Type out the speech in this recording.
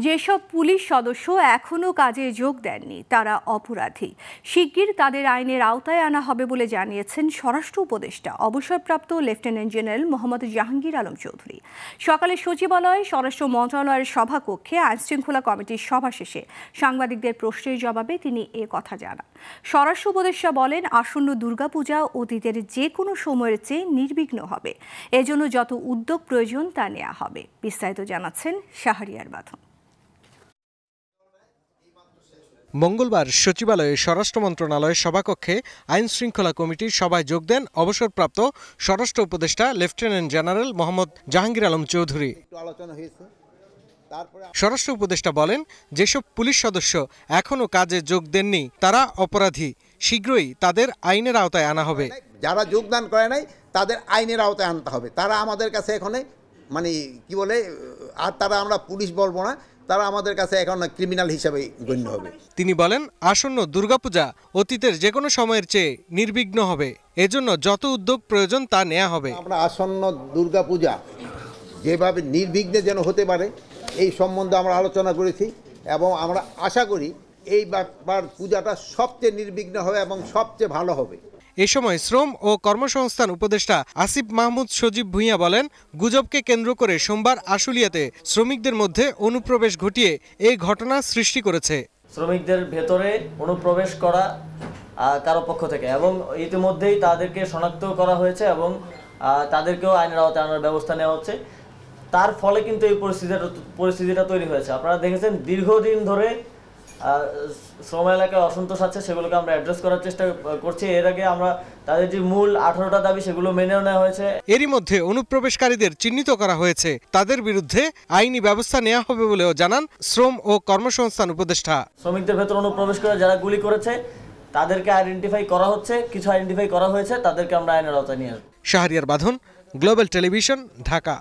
যেসব পুলিশ সদস্য এখনও কাজে যোগ দেননি তারা অপরাধী। শিগগির তাদের আইনের আওতায় আনা হবে বলে জানিয়েছেন স্বরাষ্ট্র উপদেষ্টা অবসরপ্রাপ্ত লেফটেন্যান্ট জেনারেল মোহাম্মদ জাহাঙ্গীর আলম চৌধুরী। সকালে সচিবালয়ে স্বরাষ্ট্র মন্ত্রণালয়ের সভাকক্ষে আইনশৃঙ্খলা কমিটির সভা শেষে সাংবাদিকদের প্রশ্নের জবাবে তিনি এ কথা জানান। স্বরাষ্ট্র উপদেষ্টা বলেন, আসন্ন দুর্গাপূজা অতীতের যে কোনো সময়ের চেয়ে নির্বিঘ্ন হবে। এজন্য যত উদ্যোগ প্রয়োজন তা নেওয়া হবে। বিস্তারিত জানাচ্ছেন শাহরিয়ার বাঁধন। মঙ্গলবার সচিবালয়ে স্বরাষ্ট্র মন্ত্রণালয়ের সভাকক্ষে আইন শৃঙ্খলা কমিটির সভায় যোগ দেন অবসরপ্রাপ্ত স্বরাষ্ট্র উপদেষ্টা লেফটেন্যান্ট জেনারেল মোহাম্মদ জাহাঙ্গীর আলম চৌধুরী। স্বরাষ্ট্র উপদেষ্টা বলেন, যেসব পুলিশ সদস্য এখনও কাজে যোগ দেননি তারা অপরাধী। শীঘ্রই তাদের আইনের আওতায় আনা হবে। যারা যোগদান করে নাই তাদের আইনের আওতায় আনতে হবে। তারা আমাদের কাছে এখন কি বলে, আর তারা আমরা পুলিশ বলবো না, তারা আমাদের কাছে এখন ক্রিমিনাল হিসেবে গণ্য হবে। তিনি বলেন, আসন্ন দুর্গাপূজা অতীতের যে কোনো সময়ের চেয়ে নির্বিঘ্ন হবে। এজন্য যত উদ্যোগ প্রয়োজন তা নেওয়া হবে। আমরা আসন্ন দুর্গাপূজা যেভাবে নির্বিঘ্নে যেন হতে পারে এই সম্বন্ধে আমরা আলোচনা করেছি এবং আমরা আশা করি এইবার পূজাটা সবচেয়ে নির্বিঘ্ন হবে এবং সবচেয়ে ভালো হবে। এ সময় শ্রম ও কর্মসংস্থান উপদেষ্টা আসিফ মাহমুদ সজীব ভূঁইয়া বলেন, গুজবকে কেন্দ্র করে সোমবার আশুলিয়াতে শ্রমিকদের মধ্যে অনুপ্রবেশ ঘটিয়ে এই ঘটনা সৃষ্টি করেছে। শ্রমিকদের ভেতরে অনুপ্রবেশ করা কারো পক্ষ থেকে এবং ইতিমধ্যেই তাদেরকে শনাক্ত করা হয়েছে এবং তাদেরকেও আইনের আওতায় আনার ব্যবস্থা নেওয়া হচ্ছে। তার ফলে কিন্তু এই পরিস্থিতিটা তৈরি হয়েছে। আপনারা দেখেছেন দীর্ঘদিন ধরে শ্রম এলাকায় অসন্তোষ আছে, সেগুলোকে আমরা অ্যাড্রেস করার চেষ্টা করছি। এর আগে আমরা তাদের যে মূল 18টা দাবি সেগুলো মেনেও নেওয়া হয়েছে। এরই মধ্যে অনুপ্রবেশকারীদের চিহ্নিত করা হয়েছে। তাদের বিরুদ্ধে আইনি ব্যবস্থা নেওয়া হবে বলেও জানান শ্রম ও কর্মসংস্থান উপদেষ্টা। শ্রমিকদের ভেতর অনুপ্রবেশ করে যারা গুলি করেছে তাদেরকে আইডেন্টিফাই করা হচ্ছে, কিছু আইডেন্টিফাই করা হয়েছে, তাদেরকে আমরা আইনের আওতায় নিয়ে আসব। শাহরিয়ার বাঁধন, গ্লোবাল টেলিভিশন, ঢাকা।